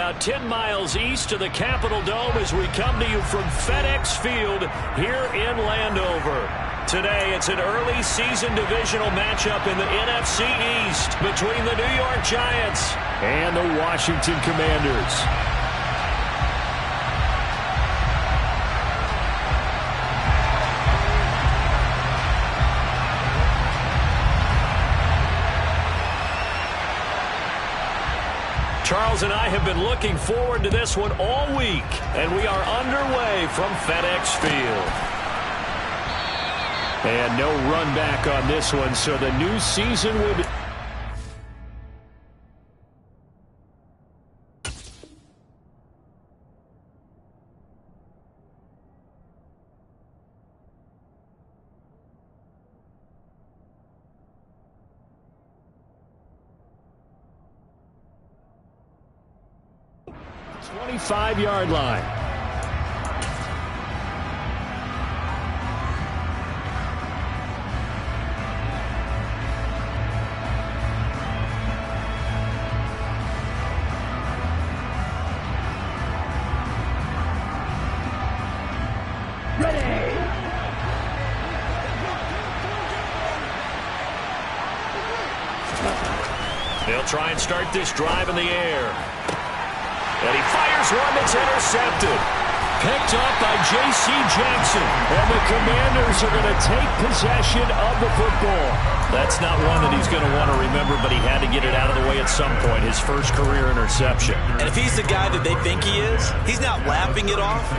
about 10 miles east of the Capitol Dome as we come to you from FedEx Field here in Landover. Today, it's an early season divisional matchup in the NFC East between the New York Giants and the Washington Commanders. Charles and I have been looking forward to this one all week, and we are underway from FedEx Field. And no run back on this one, so the new season will be... ...25-yard line. Ready. They'll try and start this drive in the air. And he fires one that's intercepted. Picked up by J.C. Jackson. And the Commanders are going to take possession of the football. That's not one that he's going to want to remember, but he had to get it out of the way at some point. His first career interception. And if he's the guy that they think he is, he's not laughing it off,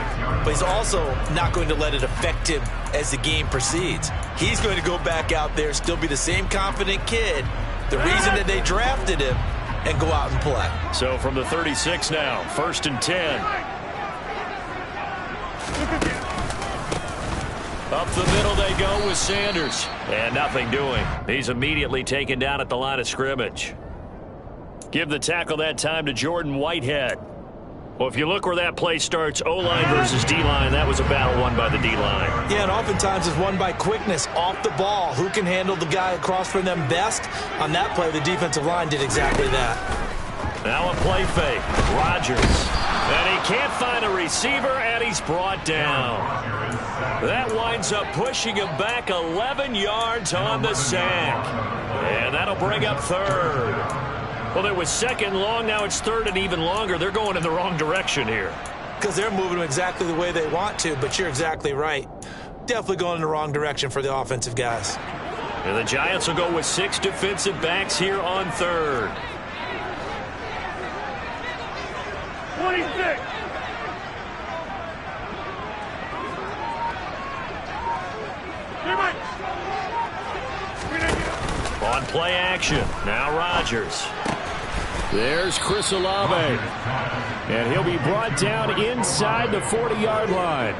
but he's also not going to let it affect him as the game proceeds. He's going to go back out there, still be the same confident kid, the reason that they drafted him, and go out and play. So from the 36 now, 1st and 10. Up the middle they go with Sanders. And nothing doing. He's immediately taken down at the line of scrimmage. Give the tackle that time to Jordan Whitehead. Well, if you look where that play starts, O-line versus D-line, that was a battle won by the D-line. Yeah, and oftentimes it's won by quickness off the ball. Who can handle the guy across from them best? On that play, the defensive line did exactly that. Now a play fake. Rodgers. And he can't find a receiver, and he's brought down. That winds up pushing him back 11 yards on the sack. And that'll bring up third. Well, there was second long. Now it's third and even longer. They're going in the wrong direction here. Because they're moving exactly the way they want to, but you're exactly right. Definitely going in the wrong direction for the offensive guys. And the Giants will go with 6 defensive backs here on third. 26. On play action. Now Rodgers. There's Chris Olave. And he'll be brought down inside the 40-yard line.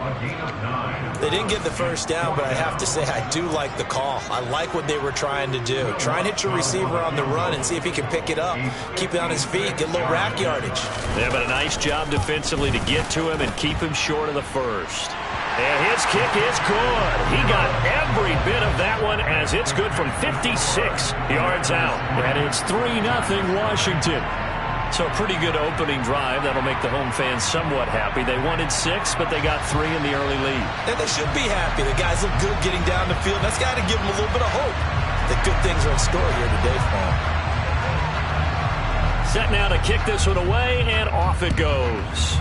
They didn't get the first down, but I have to say I do like the call. I like what they were trying to do. Try and hit your receiver on the run and see if he can pick it up, keep it on his feet, get a little rack yardage. Yeah, but a nice job defensively to get to him and keep him short of the first. And his kick is good. He got every bit of that one as it's good from 56 yards out. And it's 3-0 Washington. So a pretty good opening drive. That'll make the home fans somewhat happy. They wanted 6, but they got 3 in the early lead. And they should be happy. The guys look good getting down the field. That's got to give them a little bit of hope that good things are in store here today for them. Set now to kick this one away, and off it goes.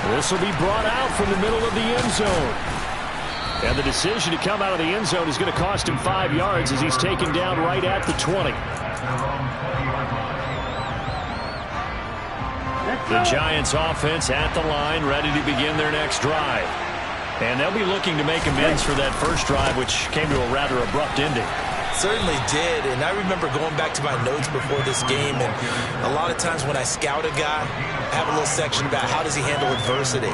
This will be brought out from the middle of the end zone. And the decision to come out of the end zone is going to cost him 5 yards as he's taken down right at the 20. The Giants offense at the line, ready to begin their next drive. And they'll be looking to make amends for that first drive, which came to a rather abrupt ending. Certainly did, and I remember going back to my notes before this game, and a lot of times when I scout a guy, I have a little section about how does he handle adversity.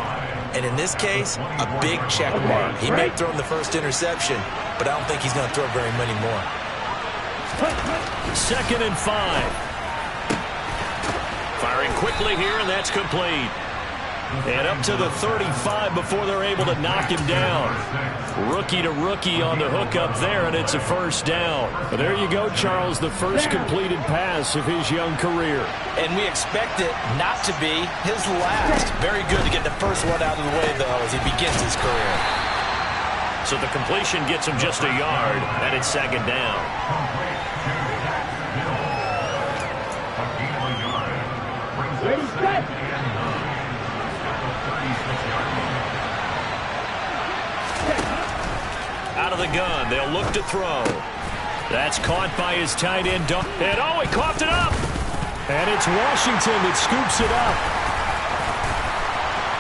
And in this case, a big check mark. He may have thrown the first interception, but I don't think he's going to throw very many more. 2nd and 5. Firing quickly here, and that's complete. And up to the 35 before they're able to knock him down. Rookie to rookie on the hook up there, and it's a first down. But there you go, Charles, the first completed pass of his young career. And we expect it not to be his last. Very good to get the first one out of the way, though, as he begins his career. So the completion gets him just a yard, and it's second down. Ready, set. Out of the gun, they'll look to throw. That's caught by his tight end. And oh, he coughed it up. And it's Washington that scoops it up.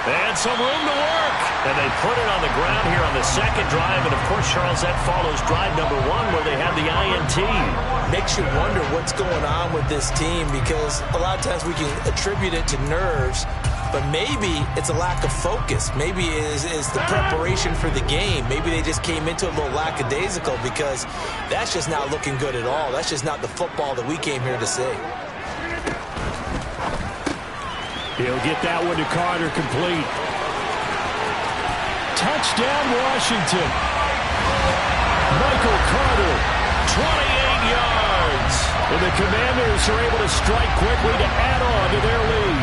And some room to work. And they put it on the ground here on the second drive. And, of course, Charles, that follows drive number 1 where they had the INT. Makes you wonder what's going on with this team, because a lot of times we can attribute it to nerves, but maybe it's a lack of focus. Maybe it's the preparation for the game. Maybe they just came into it a little lackadaisical, because that's just not looking good at all. That's just not the football that we came here to see. He'll get that one to Carter, complete. Touchdown, Washington. Michael Carter, 28 yards. And the Commanders are able to strike quickly to add on to their lead.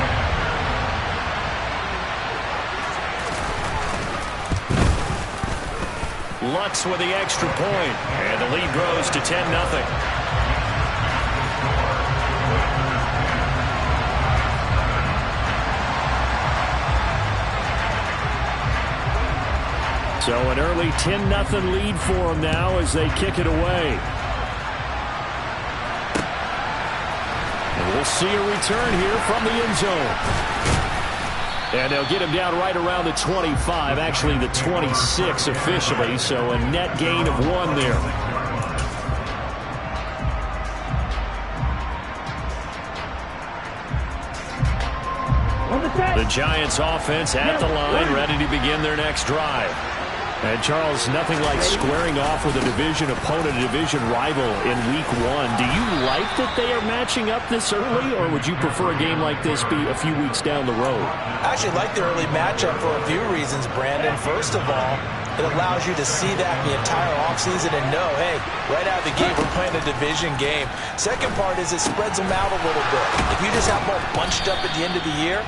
Lutz with the extra point. And the lead grows to 10-0. So an early 10-0 lead for them now as they kick it away. And we'll see a return here from the end zone. And they'll get him down right around the 25, actually the 26 officially, so a net gain of 1 there. The Giants offense at the line, ready to begin their next drive. And, Charles, nothing like squaring off with a division opponent, a division rival in Week 1. Do you like that they are matching up this early, or would you prefer a game like this be a few weeks down the road? I actually like the early matchup for a few reasons, Brandon. First of all, it allows you to see that the entire offseason and know, hey, right out of the gate, we're playing a division game. Second part is it spreads them out a little bit. If you just have them all bunched up at the end of the year,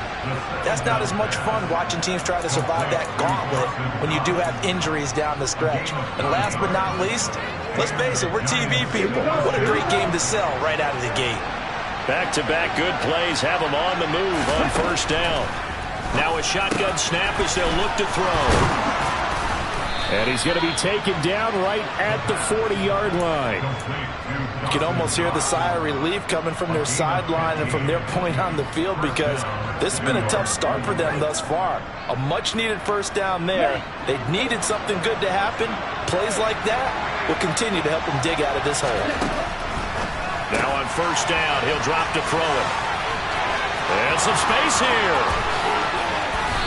that's not as much fun watching teams try to survive that gauntlet when you do have injuries down the stretch. And last but not least, let's face it, we're TV people. What a great game to sell right out of the gate. Back-to-back good plays have them on the move on first down. Now a shotgun snap as they'll look to throw. And he's going to be taken down right at the 40-yard line. You can almost hear the sigh of relief coming from their sideline and from their point on the field, because this has been a tough start for them thus far. A much-needed first down there. They needed something good to happen. Plays like that will continue to help them dig out of this hole. Now on first down, he'll drop to throw it. And some space here.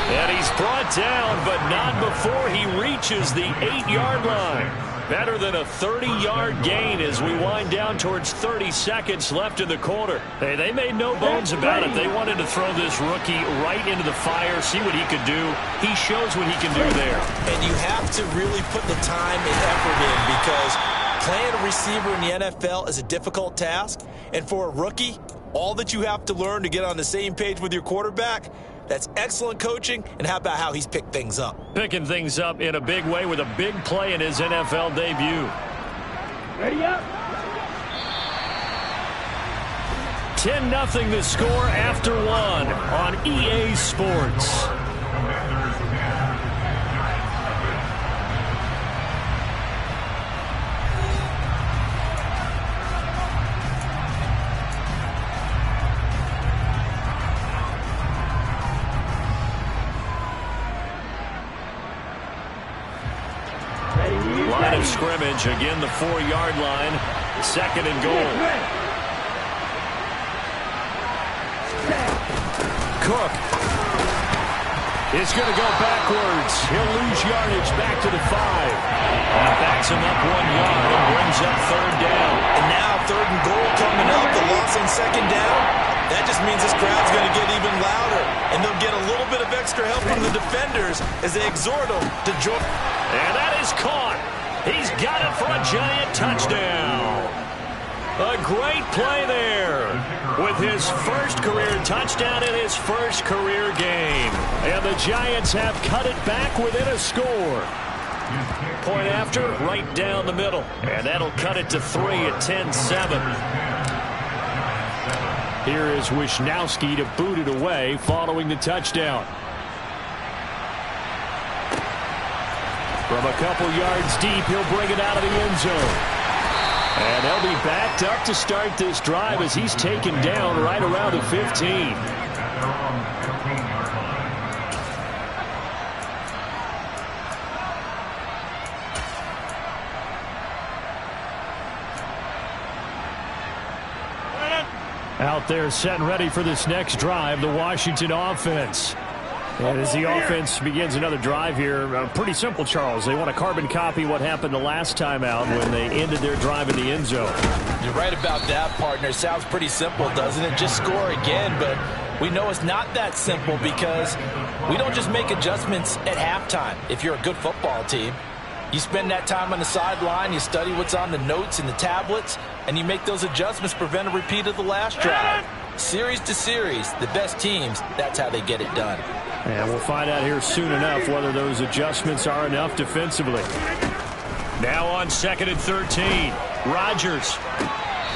And he's brought down, but not before he reaches the 8-yard line. Better than a 30-yard gain as we wind down towards 30 seconds left in the quarter. Hey, they made no bones about it. They wanted to throw this rookie right into the fire, see what he could do. He shows what he can do there. And you have to really put the time and effort in, because playing a receiver in the NFL is a difficult task. And for a rookie, all that you have to learn to get on the same page with your quarterback, that's excellent coaching. And how about how he's picked things up? Picking things up in a big way with a big play in his NFL debut. Ready up. 10-0 the score after 1 on EA Sports. Line of scrimmage, again the 4-yard line, 2nd and goal. Cook is going to go backwards. He'll lose yardage back to the 5. That backs him up 1 yard and brings up 3rd down. And now 3rd and goal coming up. The loss on 2nd down. That just means this crowd's going to get even louder, and they'll get a little bit of extra help from the defenders as they exhort them to join. And that is caught. He's got it for a Giant touchdown. A great play there with his first career touchdown in his first career game. And the Giants have cut it back within a score. Point after, right down the middle. And that'll cut it to 3 at 10-7. Here is Wisnowski to boot it away following the touchdown. From a couple yards deep, he'll bring it out of the end zone. And they'll be backed up to start this drive as he's taken down right around the 15. Out there set and ready for this next drive, the Washington offense. And as the offense begins another drive here, pretty simple, Charles. They want to carbon copy what happened the last time out when they ended their drive in the end zone. You're right about that, partner. Sounds pretty simple, doesn't it? Just score again, but we know it's not that simple because we don't just make adjustments at halftime. If you're a good football team, you spend that time on the sideline, you study what's on the notes and the tablets, and you make those adjustments to prevent a repeat of the last drive. Series to series, the best teams, that's how they get it done. And we'll find out here soon enough whether those adjustments are enough defensively. Now on 2nd and 13, Rodgers.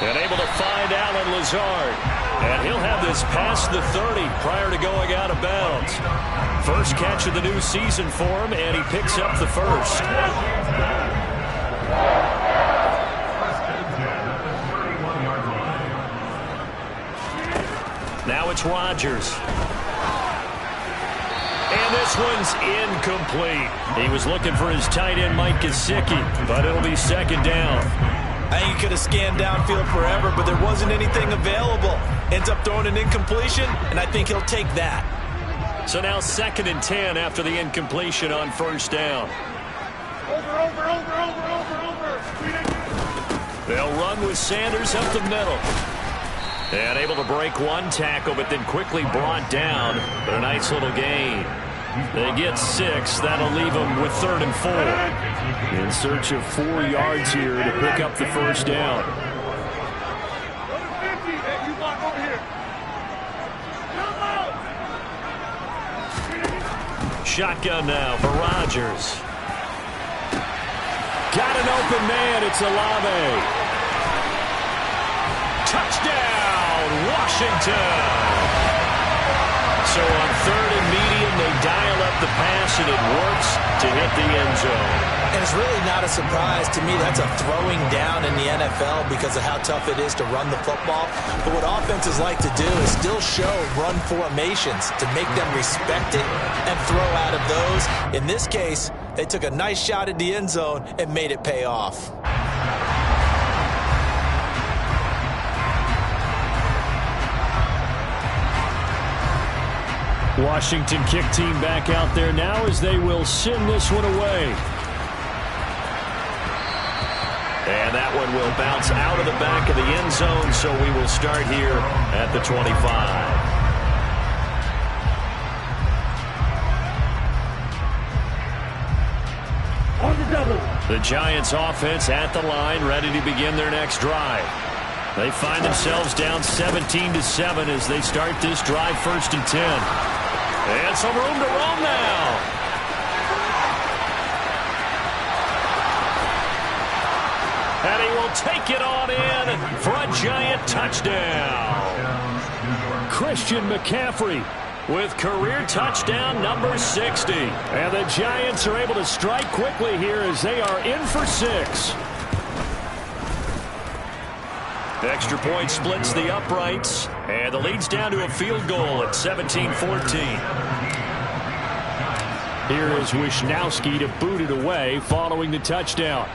And able to find Allen Lazard. And he'll have this past the 30 prior to going out of bounds. First catch of the new season for him, and he picks up the first. Now it's Rodgers. And this one's incomplete. He was looking for his tight end, Mike Gesicki, but it'll be second down. I think he could have scanned downfield forever, but there wasn't anything available. Ends up throwing an incompletion, and I think he'll take that. So now 2nd and 10 after the incompletion on first down. Over. They'll run with Sanders up the middle. And able to break one tackle, but then quickly brought down. But a nice little gain. They get 6. That'll leave them with 3rd and 4. In search of 4 yards here to pick up the first down. Shotgun now for Rodgers. Got an open man. It's Olave. Touchdown, Washington. So on 3rd and medium, they dial up the pass, and it works to hit the end zone. And it's really not a surprise to me. That's a throwing down in the NFL because of how tough it is to run the football. But what offenses like to do is still show run formations to make them respect it and throw out of those. In this case, they took a nice shot at the end zone and made it pay off. Washington kick team back out there now as they will send this one away. And that one will bounce out of the back of the end zone, so we will start here at the 25. On the double. The Giants offense at the line, ready to begin their next drive. They find themselves down 17-7 as they start this drive 1st and 10. And some room to roam now. And he will take it on in for a Giant touchdown. Christian McCaffrey with career touchdown number 60. And the Giants are able to strike quickly here as they are in for 6. Extra point splits the uprights, and the lead's down to a field goal at 17-14. Here is Wisnowski to boot it away following the touchdown.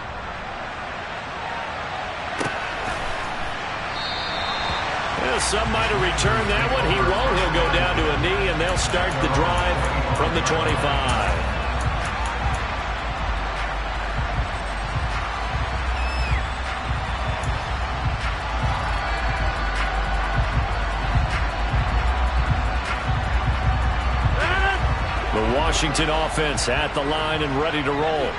Well, some might have returned that one. He won't. He'll go down to a knee, and they'll start the drive from the 25. The Washington offense at the line and ready to roll.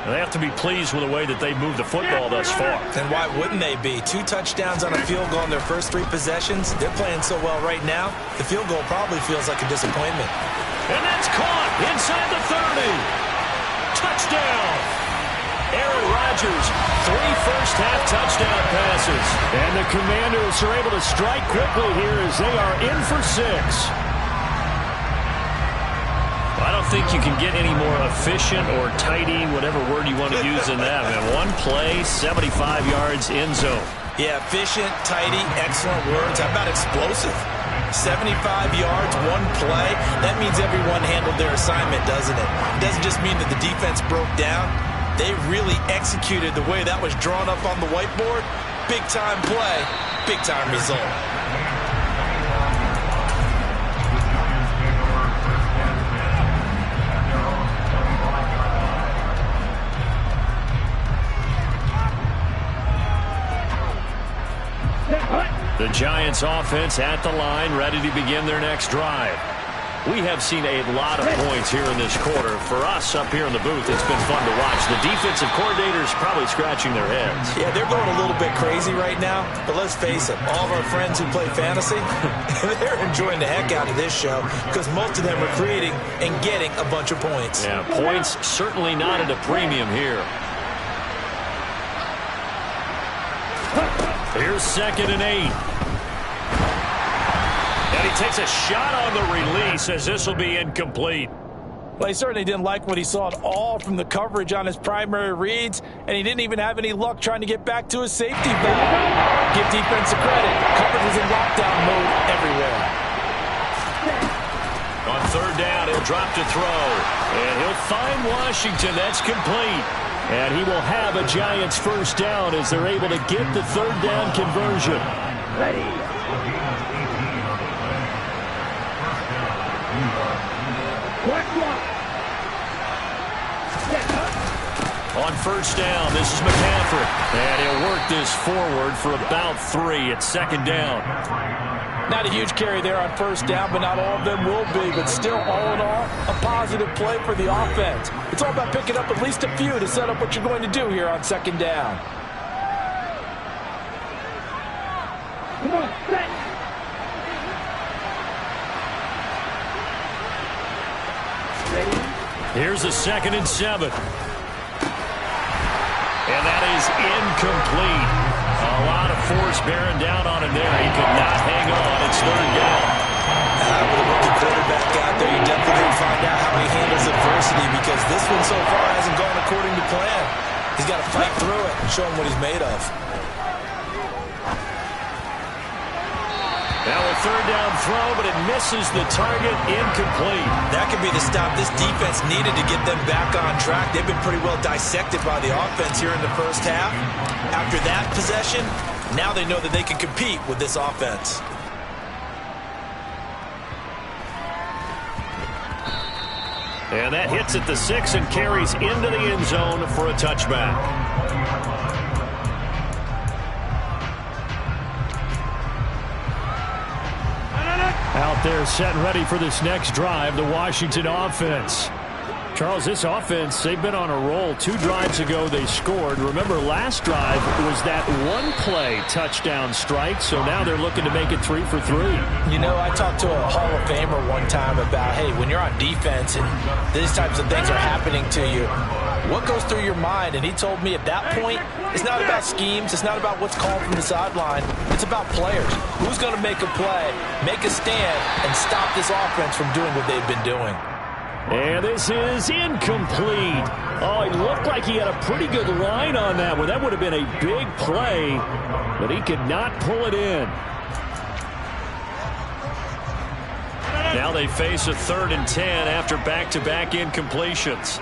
And they have to be pleased with the way that they've moved the football thus far. And why wouldn't they be? 2 touchdowns on a field goal in their first 3 possessions. They're playing so well right now, the field goal probably feels like a disappointment. And that's caught inside the 30. Touchdown. Aaron Rodgers, 3 first-half touchdown passes. And the Commanders are able to strike quickly here as they are in for 6. I don't think you can get any more efficient or tidy, whatever word you want to use in that. Man, 1 play, 75 yards, end zone. Yeah, efficient, tidy, excellent words. How about explosive? 75 yards, 1 play. That means everyone handled their assignment, doesn't it? It doesn't just mean that the defense broke down. They really executed the way that was drawn up on the whiteboard. Big-time play, big-time result. The Giants offense at the line, ready to begin their next drive. We have seen a lot of points here in this quarter. For us up here in the booth, it's been fun to watch. The defensive coordinators probably scratching their heads. Yeah, they're going a little bit crazy right now, but let's face it, all of our friends who play fantasy, they're enjoying the heck out of this show because most of them are creating and getting a bunch of points. Yeah, points certainly not at a premium here. Here's 2nd and 8. And he takes a shot on the release as this will be incomplete. Well, he certainly didn't like what he saw at all from the coverage on his primary reads, and he didn't even have any luck trying to get back to his safety valve. Give defense credit. Coverage was in lockdown mode everywhere. On 3rd down, he'll drop to throw. And he'll find Washington. That's complete. And he will have a Giants 1st down as they're able to get the 3rd down conversion. Ready. On 1st down, this is McCaffrey. And he'll work this forward for about 3 at 2nd down. Not a huge carry there on 1st down, but not all of them will be. But still, all in all, a positive play for the offense. It's all about picking up at least a few to set up what you're going to do here on 2nd down. Come on, set. Here's a 2nd and 7. And that is incomplete. A lot of force bearing down on him there. He could not hang on. It's 3rd down. With a rookie quarterback out there, you definitely going to find out how he handles adversity because this one so far hasn't gone according to plan. He's got to fight through it and show him what he's made of. Now a 3rd down throw, but it misses the target, incomplete. That could be the stop this defense needed to get them back on track. They've been pretty well dissected by the offense here in the 1st half. After that possession, now they know that they can compete with this offense. And that hits at the 6 and carries into the end zone for a touchback. Out there set and ready for this next drive, the Washington offense. Charles, this offense, they've been on a roll. 2 drives ago, they scored. Remember, last drive was that 1-play touchdown strike, so now they're looking to make it 3 for 3. You know, I talked to a Hall of Famer one time about, hey, when you're on defense and these types of things are happening to you, what goes through your mind? And he told me at that point, it's not about schemes. It's not about what's called from the sideline. It's about players. Who's going to make a play, make a stand, and stop this offense from doing what they've been doing? And this is incomplete. Oh, it looked like he had a pretty good line on that one. That would have been a big play, but he could not pull it in. Now they face a 3rd and 10 after back-to-back incompletions.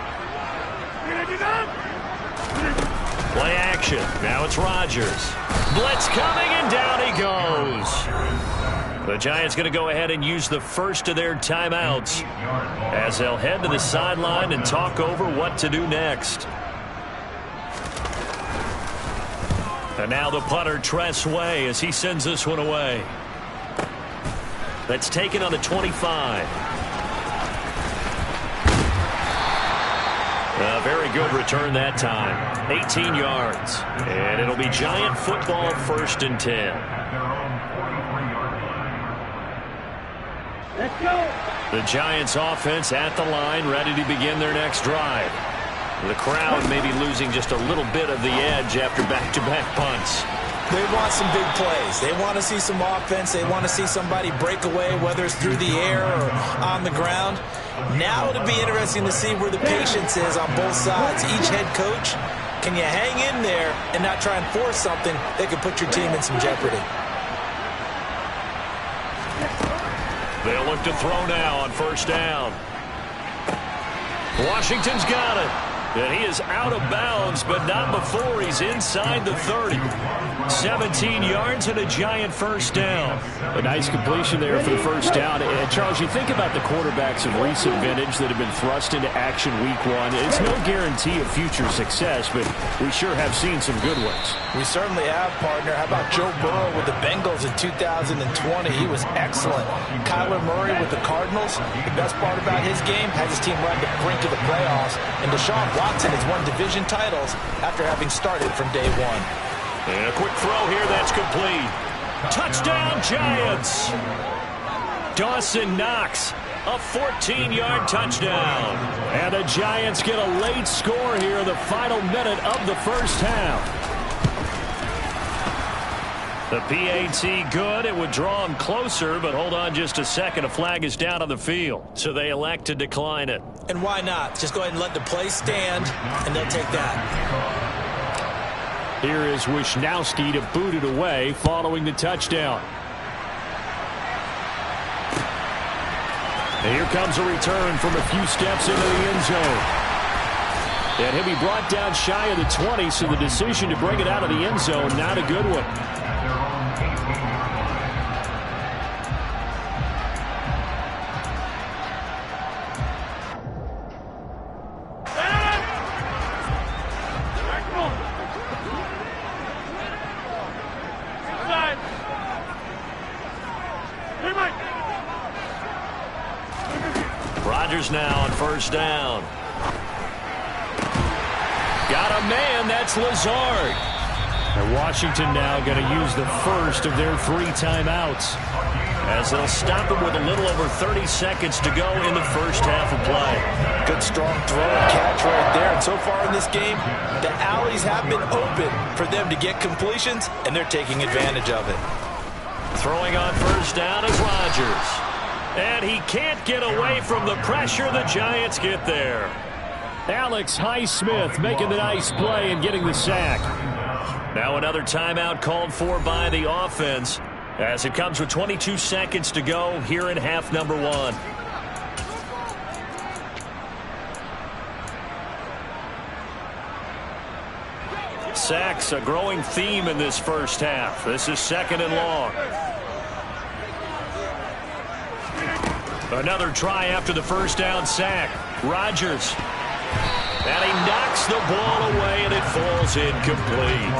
Play action. Now it's Rodgers. Blitz coming, and down he goes. The Giants going to go ahead and use the first of their timeouts as they'll head to the sideline and talk over what to do next. And now the punter, Tress Way, as he sends this one away. That's taken on the 25. A very good return that time. 18 yards. And it'll be Giant football, 1st and 10. Let's go. The Giants offense at the line, ready to begin their next drive. The crowd may be losing just a little bit of the edge after back-to-back punts. They want some big plays. They want to see some offense. They want to see somebody break away, whether it's through the air or on the ground. Now it'll be interesting to see where the patience is on both sides. Each head coach, can you hang in there and not try and force something that could put your team in some jeopardy? They'll look to throw now on 1st down. Washington's got it. And he is out of bounds, but not before he's inside the 30. 17 yards and a Giant 1st down. A nice completion there for the 1st down. And Charles, you think about the quarterbacks of recent vintage that have been thrust into action week 1. It's no guarantee of future success, but we sure have seen some good ones. We certainly have, partner. How about Joe Burrow with the Bengals in 2020? He was excellent. Kyler Murray with the Cardinals. The best part about his game has his team right at the brink of the playoffs. And Deshaun Watson has won division titles after having started from day 1. And a quick throw here that's complete. Touchdown, Giants! Dawson Knox, a 14-yard touchdown. And the Giants get a late score here in the final minute of the 1st half. The PAT good. It would draw them closer, but hold on just a second. A flag is down on the field, so they elect to decline it. And why not? Just go ahead and let the play stand, and they'll take that. Here is Wisnowski to boot it away following the touchdown. And here comes a return from a few steps into the end zone. And he'll be brought down shy of the 20, so the decision to bring it out of the end zone, not a good one. Rodgers now on 1st down. Got a man, that's Lazard. And Washington now going to use the first of their 3 timeouts, as they'll stop him with a little over 30 seconds to go in the 1st half of play. Good strong throw and catch right there. And so far in this game, the alleys have been open for them to get completions, and they're taking advantage of it. Throwing on 1st down is Rodgers. And he can't get away from the pressure. The Giants get there. Alex Highsmith making the nice play and getting the sack. Now another timeout called for by the offense, as it comes with 22 seconds to go here in half number 1. Sacks, a growing theme in this 1st half. This is 2nd and long. Another try after the 1st down sack. Rodgers. And he knocks the ball away, and it falls incomplete.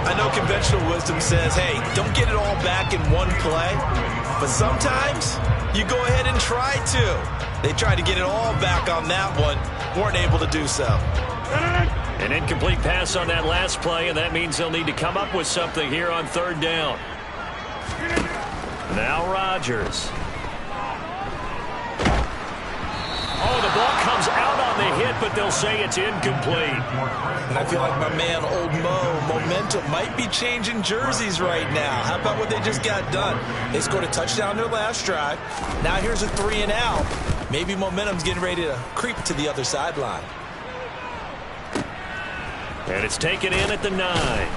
I know conventional wisdom says, hey, don't get it all back in one play. But sometimes you go ahead and try to. They tried to get it all back on that one. Weren't able to do so. An incomplete pass on that last play, and that means they'll need to come up with something here on 3rd down. Now Rodgers. Oh, the ball comes out on the hit, but they'll say it's incomplete. And I feel like my man, Old Mo, momentum might be changing jerseys right now. How about what they just got done? They scored a touchdown their last drive. Now here's a 3 and out. Maybe momentum's getting ready to creep to the other sideline. And it's taken in at the 9.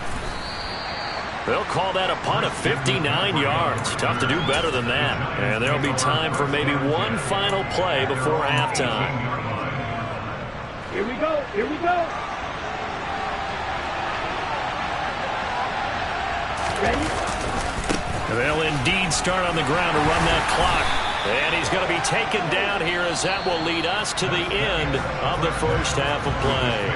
They'll call that a punt of 59 yards. Tough to do better than that. And there'll be time for maybe one final play before halftime. Here we go. Here we go. Ready? They'll indeed start on the ground to run that clock. And he's going to be taken down here, as that will lead us to the end of the 1st half of play.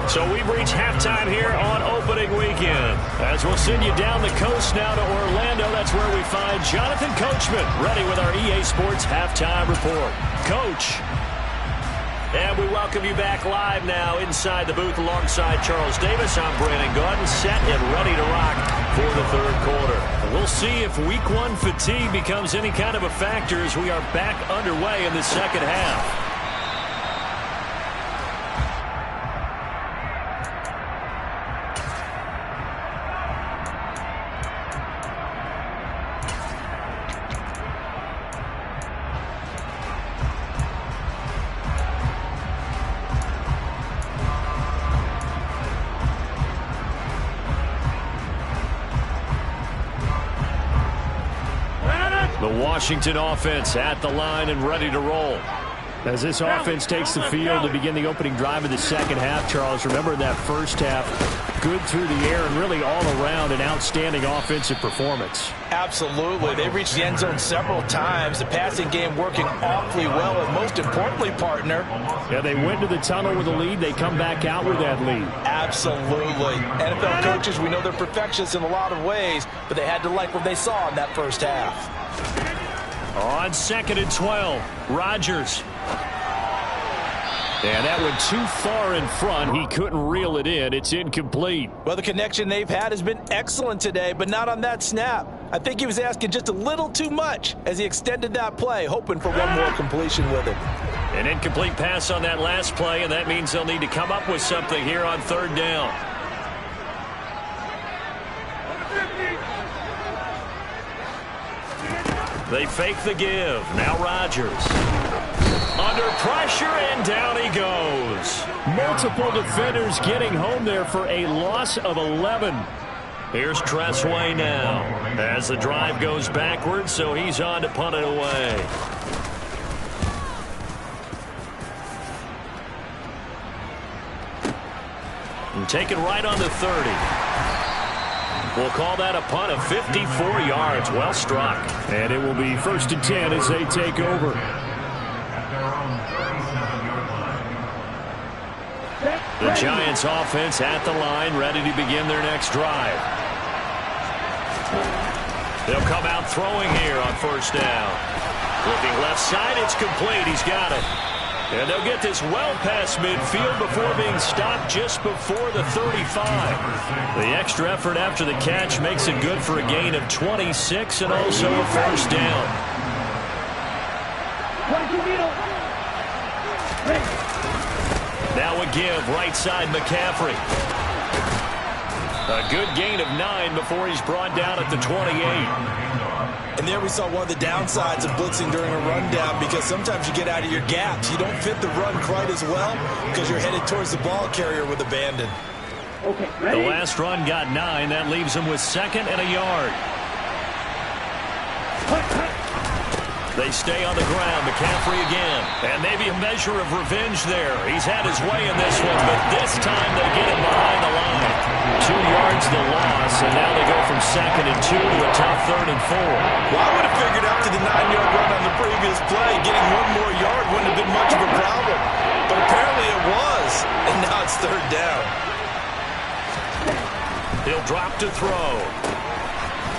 So we've reached halftime here on opening weekend. As we'll send you down the coast now to Orlando, that's where we find Jonathan Coachman ready with our EA Sports halftime report. Coach. And we welcome you back live now inside the booth alongside Charles Davis. I'm Brandon Gaudin, set and ready to rock for the third quarter. We'll see if week one fatigue becomes any kind of a factor as we are back underway in the second half. The Washington offense at the line and ready to roll. As this offense takes the field to begin the opening drive of the second half, Charles, remember in that first half, good through the air and really all around an outstanding offensive performance. Absolutely. They reached the end zone several times. The passing game working awfully well, and most importantly, partner. Yeah, they went to the tunnel with a lead. They come back out with that lead. Absolutely. NFL coaches, we know they're perfectionists in a lot of ways, but they had to like what they saw in that first half. On 2nd and 12, Rodgers. And that went too far in front. He couldn't reel it in. It's incomplete. Well, the connection they've had has been excellent today, but not on that snap. I think he was asking just a little too much as he extended that play, hoping for one more completion with it. An incomplete pass on that last play, and that means they'll need to come up with something here on third down. They fake the give. Now Rodgers. Under pressure, and down he goes. Multiple defenders getting home there for a loss of 11. Here's Tressway now. As the drive goes backwards, so he's on to punt it away. And taken right on the 30. We'll call that a punt of 54 yards. Well struck. And it will be 1st and 10 as they take over. The Giants offense at the line, ready to begin their next drive. They'll come out throwing here on 1st down. Looking left side, it's complete. He's got it. And they'll get this well past midfield before being stopped just before the 35. The extra effort after the catch makes it good for a gain of 26 and also a 1st down. Now a give, right side McCaffrey. A good gain of 9 before he's brought down at the 28. And there we saw one of the downsides of blitzing during a rundown, because sometimes you get out of your gaps. You don't fit the run quite as well because you're headed towards the ball carrier with abandon. Okay, the last run got 9. That leaves him with 2nd and a yard. They stay on the ground. McCaffrey again. And maybe a measure of revenge there. He's had his way in this one, but this time they get him behind the line. 2 yards the loss, and now they go from 2nd and 2 to a tough 3rd and 4. Well, I would have figured after the 9-yard run on the previous play, getting 1 more yard wouldn't have been much of a problem. But apparently it was, and now it's 3rd down. He'll drop to throw.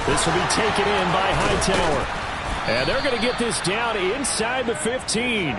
This will be taken in by Hightower. And they're going to get this down inside the 15.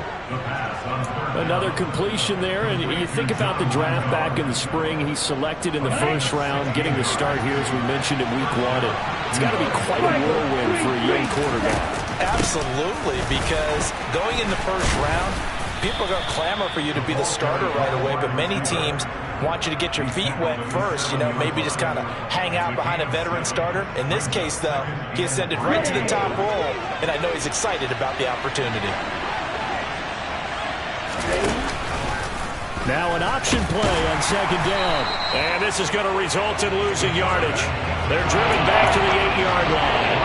Another completion there, and you think about the draft back in the spring. He's selected in the 1st round, getting the start here, as we mentioned, in week 1. It's got to be quite a whirlwind for a young quarterback. Absolutely, because going in the 1st round, people are going to clamor for you to be the starter right away, but many teams want you to get your feet wet first, maybe just kind of hang out behind a veteran starter. In this case, though, he ascended right to the top role, and I know he's excited about the opportunity. Now an option play on 2nd down. And this is going to result in losing yardage. They're driven back to the 8-yard line.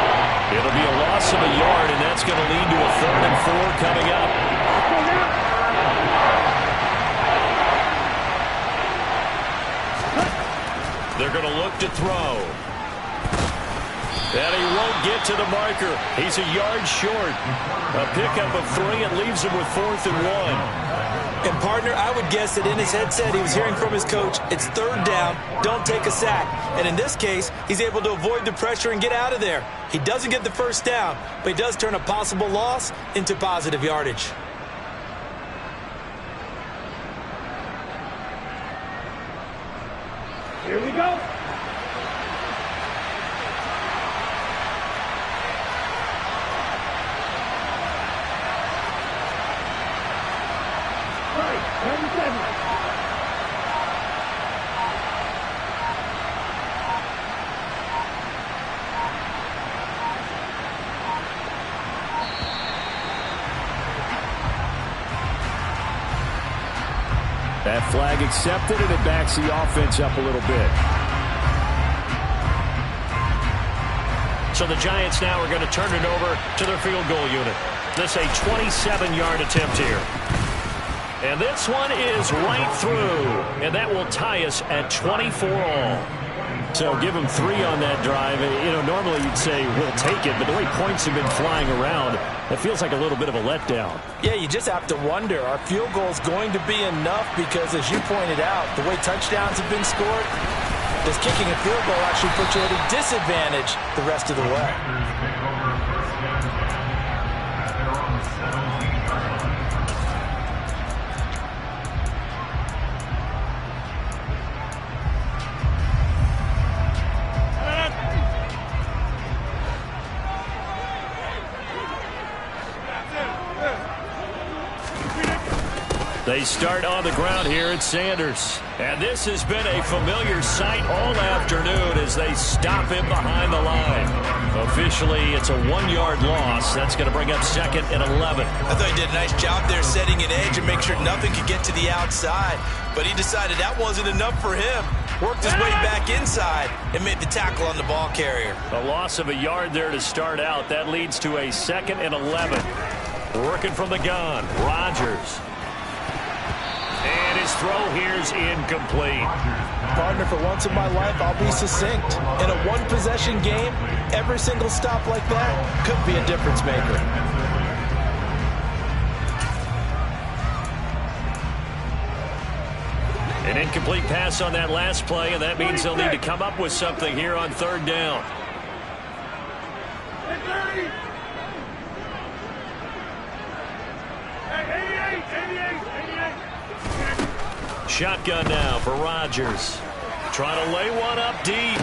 It'll be a loss of a yard, and that's going to lead to a 3rd and 4 coming up. They're going to look to throw. And he won't get to the marker. He's a yard short. A pickup of 3 and leaves him with 4th and 1. And, partner, I would guess that in his headset he was hearing from his coach, it's 3rd down, don't take a sack. And in this case, he's able to avoid the pressure and get out of there. He doesn't get the 1st down, but he does turn a possible loss into positive yardage. Here we go. Right, 37. That flag accepted, and it backs the offense up a little bit. So the Giants now are going to turn it over to their field goal unit. This a 27-yard attempt here. And this one is right through, and that will tie us at 24 all. So give them 3 on that drive. You know, normally you'd say we'll take it, but the way points have been flying around, it feels like a little bit of a letdown. Yeah, you just have to wonder, are field goals going to be enough? Because as you pointed out, the way touchdowns have been scored, does kicking a field goal actually put you at a disadvantage the rest of the way? They start on the ground here at Sanders. And this has been a familiar sight all afternoon as they stop him behind the line. Officially, it's a 1-yard loss. That's going to bring up 2nd and 11. I thought he did a nice job there setting an edge and make sure nothing could get to the outside. But he decided that wasn't enough for him. Worked his way back inside and made the tackle on the ball carrier. A loss of a yard there to start out. That leads to a 2nd and 11. Working from the gun, Rodgers. And his throw here's incomplete. Partner, for once in my life, I'll be succinct. In a one-possession game, every single stop like that could be a difference maker. An incomplete pass on that last play, and that means they'll need to come up with something here on 3rd down. Shotgun now for Rodgers. Trying to lay one up deep.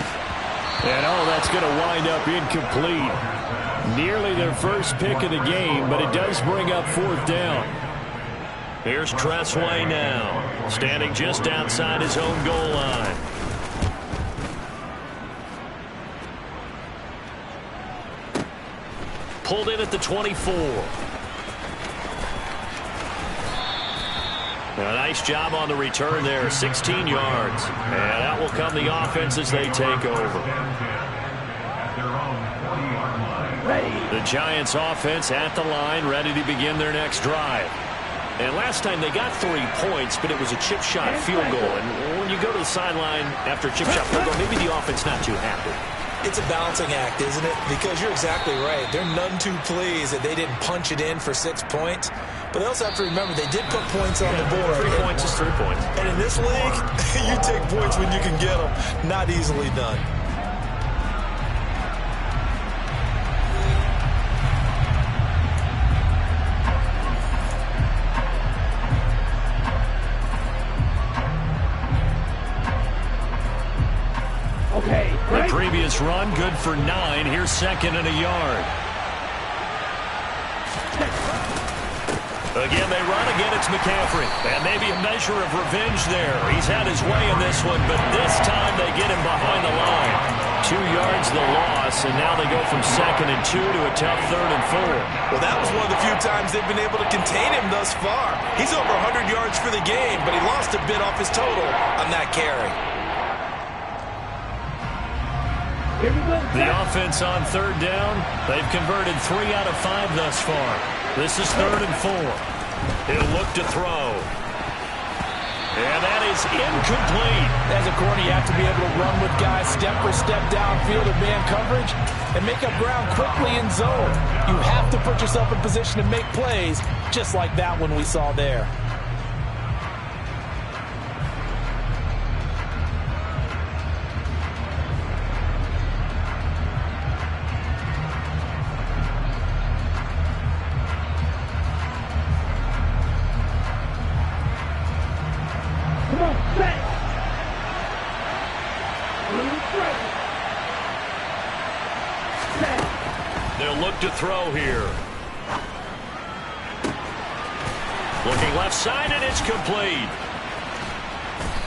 And that's going to wind up incomplete. Nearly their first pick of the game, but it does bring up 4th down. Here's Tressway now, standing just outside his own goal line. Pulled in at the 24. A nice job on the return there, 16 yards. And out will come the offense as they take over. The Giants offense at the line, ready to begin their next drive. And last time they got 3 points, but it was a chip shot field goal. And when you go to the sideline after a chip shot field goal, maybe the offense not too happy. It's a balancing act, isn't it? Because you're exactly right. They're none too pleased that they didn't punch it in for 6 points. But they also have to remember they did put points on the board. 3 points is 3 points. And in this league, you take points when you can get them. Not easily done. Okay, The previous run, good for 9. Here's 2nd and a yard. Again, they run. Again, it's McCaffrey. And maybe a measure of revenge there. He's had his way in this one, but this time they get him behind the line. 2 yards the loss, and now they go from 2nd and 2 to a tough 3rd and 4. Well, that was one of the few times they've been able to contain him thus far. He's over 100 yards for the game, but he lost a bit off his total on that carry. The offense on 3rd down, they've converted 3 out of 5 thus far. This is 3rd and 4. He'll look to throw. And that is incomplete. As a corner, you have to be able to run with guys step for step downfield in man coverage and make up ground quickly in zone. You have to put yourself in position to make plays, just like that one we saw there. they'll look to throw here. Looking left side, and it's complete.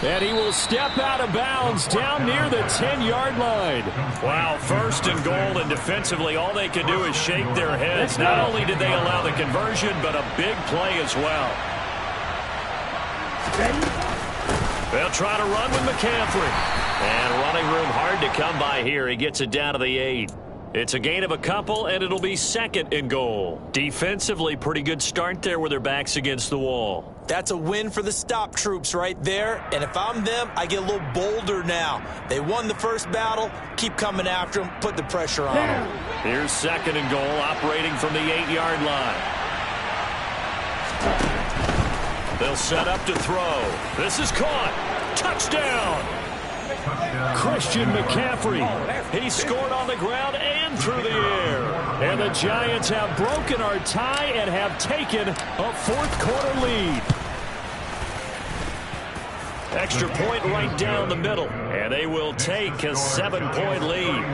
And he will step out of bounds down near the 10-yard line. Wow, first and goal, and defensively all they can do is shake their heads. Not only did they allow the conversion, but a big play as well. They'll try to run with McCaffrey. And running room hard to come by here. He gets it down to the 8. It's a gain of a couple, and it'll be second and goal. Defensively, pretty good start there with their backs against the wall. That's a win for the stop troops right there. And if I'm them, I get a little bolder now. They won the first battle. Keep coming after them. Put the pressure on them. Here's second and goal, operating from the 8-yard line. They'll set up to throw. This is caught. Touchdown. Christian McCaffrey. He scored on the ground and through the air. And the Giants have broken our tie and have taken a fourth-quarter lead. Extra point right down the middle. And they will take a 7-point lead.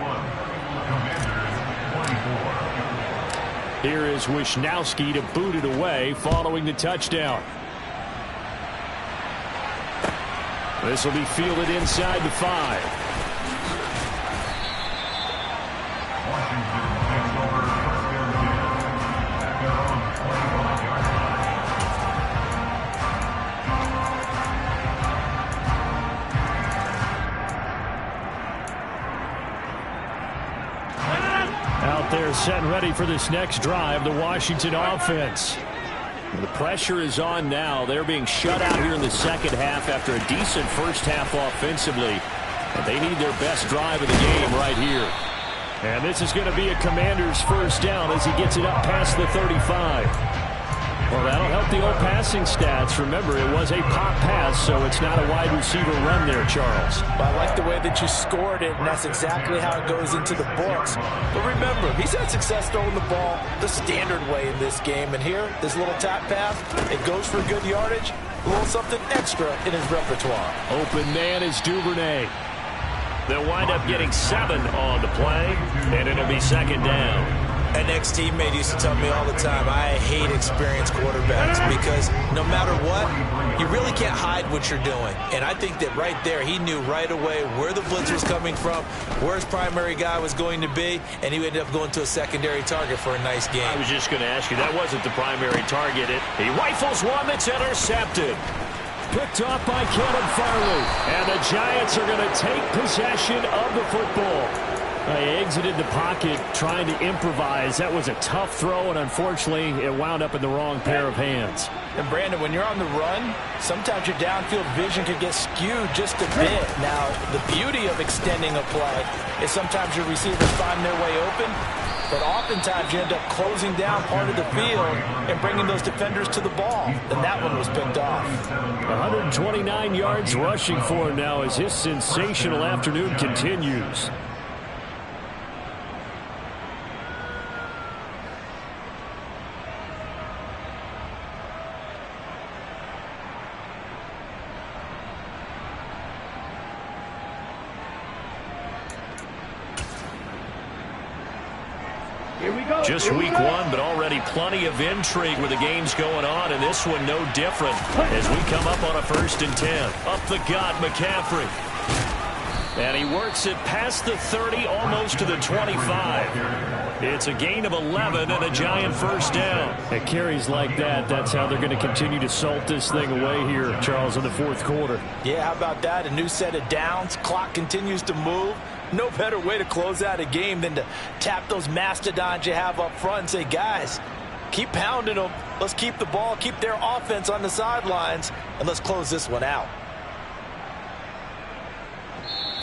Here is Wisnowski to boot it away following the touchdown. This will be fielded inside the 5. Out there set and ready for this next drive, the Washington offense. The pressure is on now. They're being shut out here in the second half after a decent first half offensively. And they need their best drive of the game right here. And this is going to be a Commander's first down as he gets it up past the 35. Well, that'll help the old passing stats. Remember, it was a pop pass, so it's not a wide receiver run there, Charles. Well, I like the way that you scored it, and that's exactly how it goes into the books. But remember, he's had success throwing the ball the standard way in this game. And here, this little tap pass, it goes for good yardage, a little something extra in his repertoire. Open man is Duvernay. They'll wind up getting 7 on the play, and it'll be second down. An ex-teammate used to tell me all the time, I hate experienced quarterbacks because no matter what, you really can't hide what you're doing. And I think that right there, he knew right away where the blitz was coming from, where his primary guy was going to be, and he ended up going to a secondary target for a nice game. I was just going to ask you, that wasn't the primary target. He rifles one that's intercepted. Picked off by Caleb Farley. And the Giants are going to take possession of the football. They exited the pocket trying to improvise. That was a tough throw, and unfortunately, it wound up in the wrong pair of hands. And, Brandon, when you're on the run, sometimes your downfield vision can get skewed just a bit. Now, the beauty of extending a play is sometimes your receivers find their way open, but oftentimes you end up closing down part of the field and bringing those defenders to the ball. And that one was picked off. 129 yards rushing for him now as his sensational afternoon continues. Just week 1, but already plenty of intrigue with the games going on, and this one no different as we come up on a 1st and 10. Up the gut, McCaffrey. And he works it past the 30, almost to the 25. It's a gain of 11 and a Giant first down. At carries like that, that's how they're going to continue to salt this thing away here, Charles, in the fourth quarter. Yeah, how about that? A new set of downs. Clock continues to move. No better way to close out a game than to tap those mastodons you have up front and say, guys, keep pounding them. Let's keep the ball, keep their offense on the sidelines, and let's close this one out.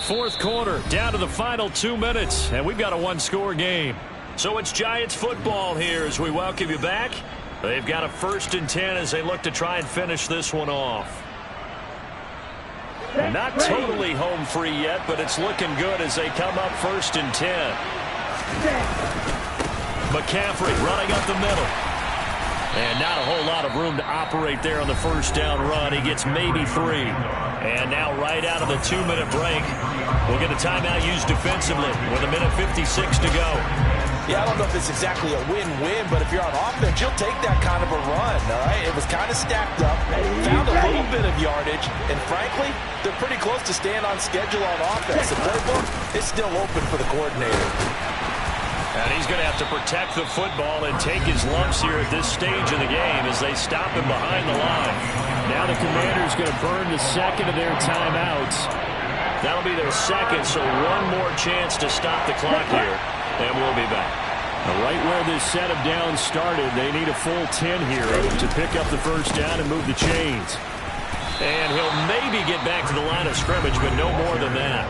Fourth quarter, down to the final 2 minutes, and we've got a one-score game. So it's Giants football here as we welcome you back. They've got a 1st and 10 as they look to try and finish this one off. Not totally home free yet, but it's looking good as they come up 1st and 10. McCaffrey running up the middle. And not a whole lot of room to operate there on the first down run. He gets maybe 3. And now right out of the 2-minute break, we'll get a timeout used defensively with 1:56 to go. Yeah, I don't know if it's exactly a win-win, but if you're on offense, you'll take that kind of a run, all right? It was kind of stacked up, found a little bit of yardage, and frankly, they're pretty close to staying on schedule on offense. The playbook is still open for the coordinator. And he's going to have to protect the football and take his lumps here at this stage of the game as they stop him behind the line. Now the Commanders going to burn the second of their timeouts. That'll be their second, so one more chance to stop the clock here, and we'll be back. Right where this set of downs started, they need a full 10 here to pick up the first down and move the chains. And he'll maybe get back to the line of scrimmage, but no more than that.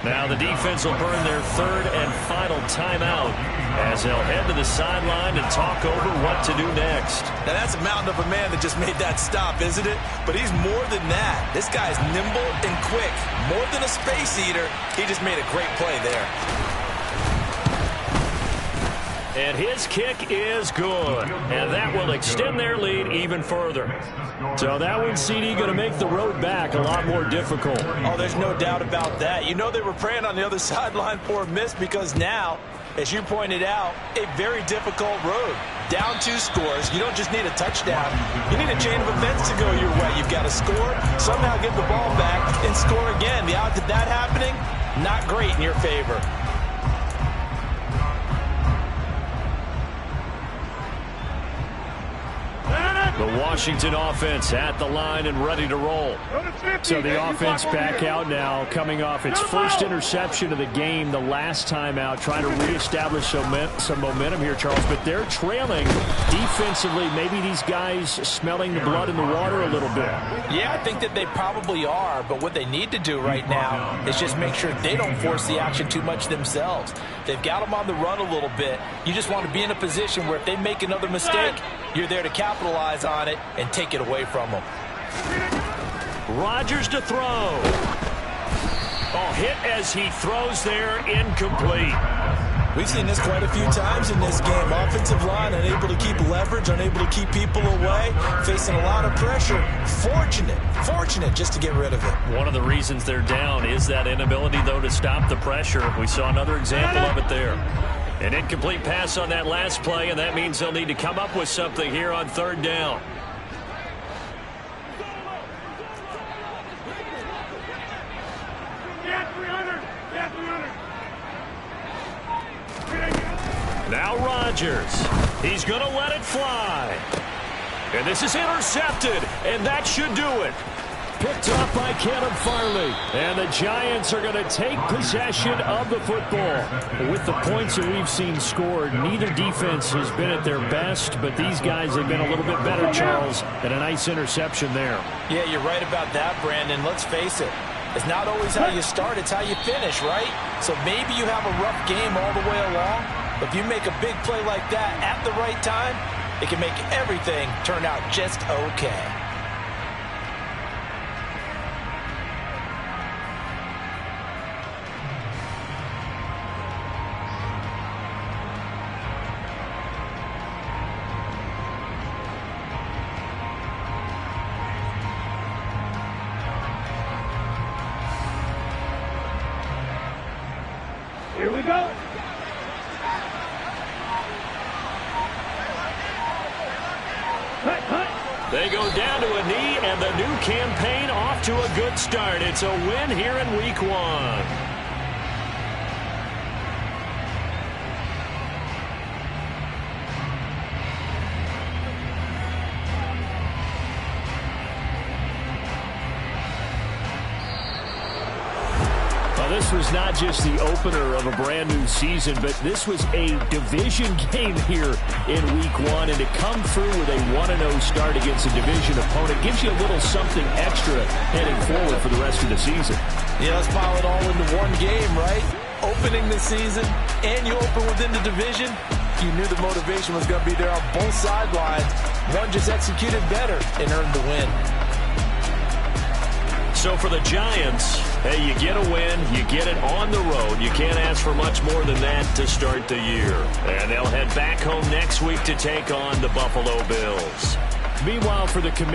Now the defense will burn their third and final timeout as they'll head to the sideline and talk over what to do next. Now that's a mountain of a man that just made that stop, isn't it? But he's more than that. This guy's nimble and quick. More than a space eater. He just made a great play there. And his kick is good. And that will extend their lead even further. So that one, CD, going to make the road back a lot more difficult. Oh, there's no doubt about that. You know they were praying on the other sideline for a miss because now, as you pointed out, a very difficult road. Down 2 scores. You don't just need a touchdown. You need a chain of events to go your way. You've got to score, somehow get the ball back, and score again. The odds of that happening, not great in your favor. The Washington offense at the line and ready to roll. So the offense back out now, coming off its first interception of the game the last time out, trying to reestablish some momentum here, Charles. But they're trailing defensively. Maybe these guys smelling the blood in the water a little bit. Yeah, I think that they probably are. But what they need to do right now is just make sure they don't force the action too much themselves. They've got them on the run a little bit. You just want to be in a position where if they make another mistake, you're there to capitalize on it and take it away from them. Rodgers to throw. Oh, hit as he throws there, incomplete. We've seen this quite a few times in this game. Offensive line unable to keep leverage, unable to keep people away, facing a lot of pressure. Fortunate just to get rid of it. One of the reasons they're down is that inability, though, to stop the pressure. We saw another example of it there. An incomplete pass on that last play, and that means they'll need to come up with something here on third down. Now Rodgers. He's going to let it fly. And this is intercepted, and that should do it. Picked off by Caleb Farley. And the Giants are going to take possession of the football. With the points that we've seen scored, neither defense has been at their best, but these guys have been a little bit better, Charles, and a nice interception there. Yeah, you're right about that, Brandon. Let's face it. It's not always how you start, it's how you finish, right? So maybe you have a rough game all the way along, but if you make a big play like that at the right time, it can make everything turn out just okay. Here we go. They go down to a knee, and the new campaign off to a good start. It's a win here in Week 1. This was not just the opener of a brand new season, but this was a division game here in Week 1, and to come through with a 1-0 start against a division opponent gives you a little something extra heading forward for the rest of the season. Yeah, let's pile it all into one game, right? Opening the season, and you open within the division. You knew the motivation was going to be there on both sidelines. One just executed better and earned the win. So for the Giants, hey, you get a win, you get it on the road. You can't ask for much more than that to start the year. And they'll head back home next week to take on the Buffalo Bills. Meanwhile, for the Commanders,